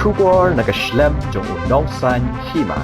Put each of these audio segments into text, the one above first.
Schubor nakaslem jong unongsan hima.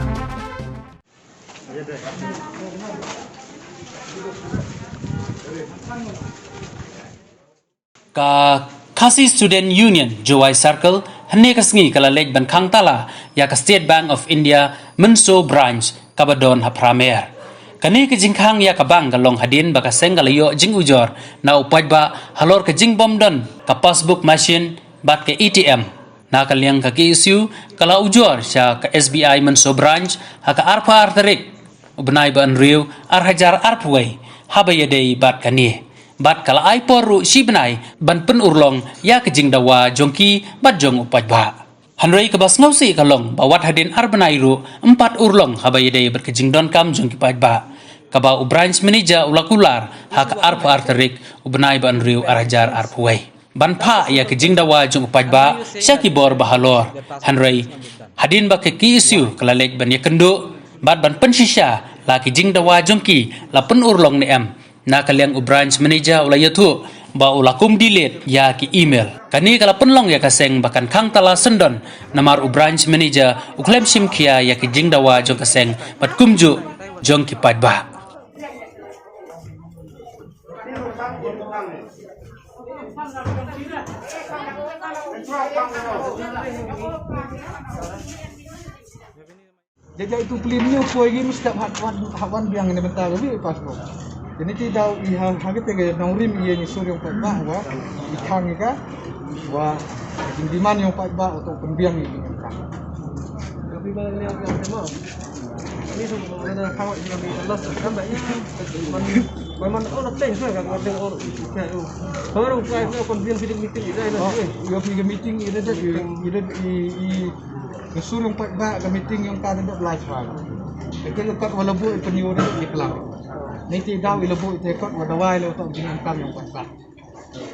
Ka Khasi Student Union Jowai Circle hene kasngi kala lej ban khang tala ya ka State Bank of India Menso branch kabadon hapramer kani ke jingkhang ya ka bang galong hadin baka senggalayo jing ujor na upaj ba halor ke jing bomdon ka passbook machine bat ke ATM na kalyang ka issue kala ujor sya ka SBI Menso branch ha ka arpa artarik ubnai ba anriu arhajar arpway habayadei bat kani bat kala ai poru sibnai ban pen urlong ya kejing dawa jongki bat jong upaj ba hanrei kebas ngausi kalong bawat hadin arbanai ru 4 urlong habayedei berkejing don kam jongki paj ba kaba u branch manager ulakular hak arp arterik ubnai ban riu arajar arpway ban pha ya kejing dawa jong upaj ba syaki bor bahalor hanrei hadin ba ke ki issue kala lek ban ya kendo bat ban pen shisha la kejing dawa jongki la pen urlong ne em na kaliang u branch manager ulayatu ba ulakum delete ya ki email kani kala penlong ya kaseng bahkan khang tala sendon namar u branch manager u claim sim kia ya ki jingdawa jong kaseng bat kumju jong ki pad ba Jadi itu pelimnya koi gini setiap hawan biang ini bentar lebih passport. Jadi tidak ihang hagi tega naurim iya ni sur yang pak wa ikang ika wa indiman yang pak ba atau penbiang ini kan. Tapi bang yang sama. Ini semua ada kawan yang di Allah kan banyak. Man orang lain saya kan orang orang kayak itu. Baru saya penbiang meeting itu dah. Ya pergi meeting ini dah i sur yang pak ba ke meeting yang kan ada live file. Itu kat walaupun penyuruh di kelang. Nanti dah ilabu itu kot wadawai lo untuk dengan kami yang kuat.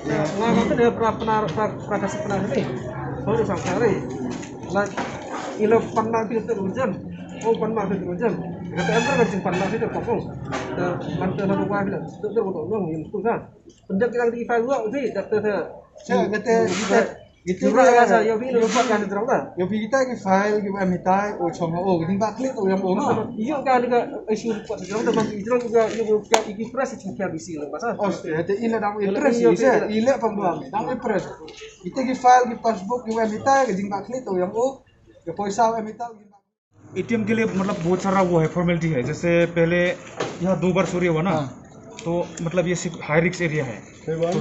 Ya, nggak kan dia prakasi pernah ini. Baru sampai lah ilo pernah itu hujan. Oh pernah itu hujan. Kata ember kan pernah itu kopong. Mantan satu kali lah. Itu betul yang susah. Penjak kita di file gua sih daftar saya. Saya kata itu rasa ya pilih buat kan terang dah. Ya pilih kita ke file ke MITI oh cuma oh ini tak klik oh yang oh. Iya kan juga isu buat terang dah itu juga juga iki press itu kan bisi lah pasal. Oh jadi ini dah press ya. Ini pembuang. Dah press. Kita ke file ke passbook ke MITI ke jing tak klik oh yang oh. Ya पैसा MITI ATM के लिए मतलब बहुत सारा वो है फॉर्मेलिटी है जैसे पहले यहाँ 2 बार चोरी हुआ ना तो मतलब ये सिर्फ हाई रिस्क एरिया है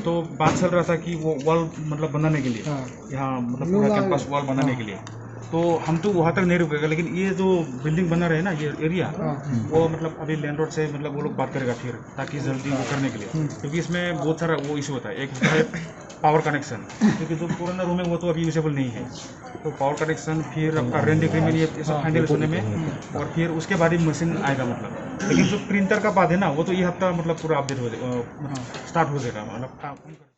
तो बात चल रहा था कि वो वॉल मतलब बनाने के लिए यहाँ मतलब पूरा कैंपस वॉल बनाने के लिए तो हम तो वहाँ तक नहीं रुकेगा लेकिन ये जो बिल्डिंग बना रहे हैं ना ये एरिया वो मतलब अभी लैंडलॉर्ड से मतलब वो लोग बात करेगा फिर ताकि जल्दी वो करने के लिए क्योंकि इसमें बहुत सारा वो इशू होता है एक है पावर कनेक्शन क्योंकि जो पुराना रूम है वो तो अभी यूजेबल नहीं है तो पावर कनेक्शन फिर आपका रेंट एग्रीमेंट ये सब फाइनल होने में और फिर उसके बाद ही मशीन आएगा मतलब लेकिन जो प्रिंटर का बात है ना वो तो ये हफ्ता मतलब पूरा अपडेट हो जाएगा स्टार्ट हो जाएगा मतलब